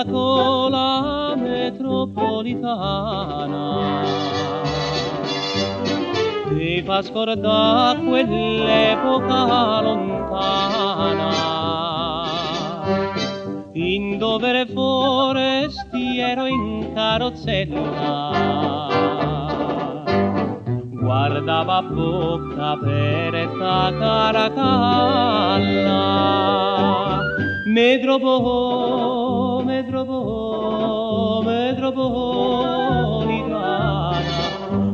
con la metropolitana ti fa scordare quell'epoca lontana in dove forestiero in carrozzella guardava a bocca aperta Caracalla metropolitana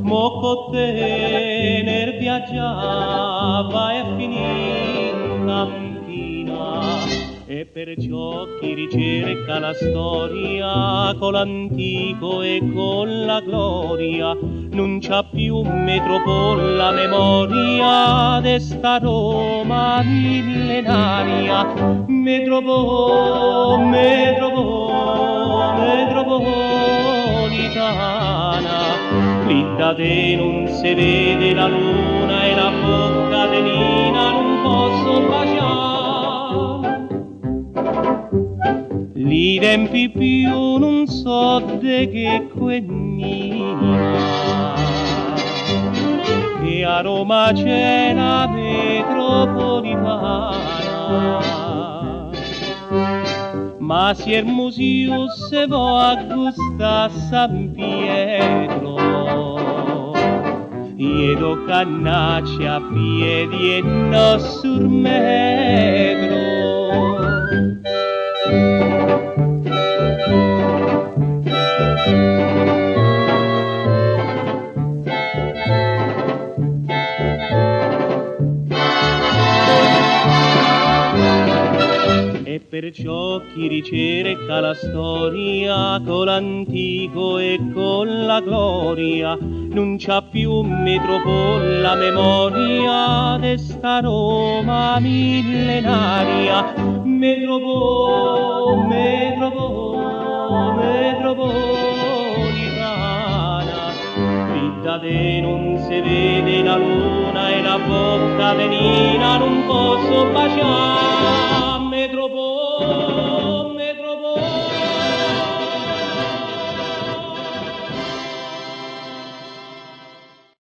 mo con te nel viaggiava e finì in campina e perciò chi ricerca la storia con l'antico e con la gloria non c'ha più metropol la memoria d'esta Roma millenaria metropolitana lì da te non si vede la luna e la bocca de Nina non posso baciare li tempi più non so de che quennina che a Roma c'è la metropolitana ma si il museo se va a gusta San Pietro e do cannacci a piedi e no sul metro e perciò chi ricerca la storia con l'antico e con la gloria non c'ha più metropol la memoria d'esta Roma millenaria metropolitana qui da te non si vede la luna e la bocca de Nina non posso baciare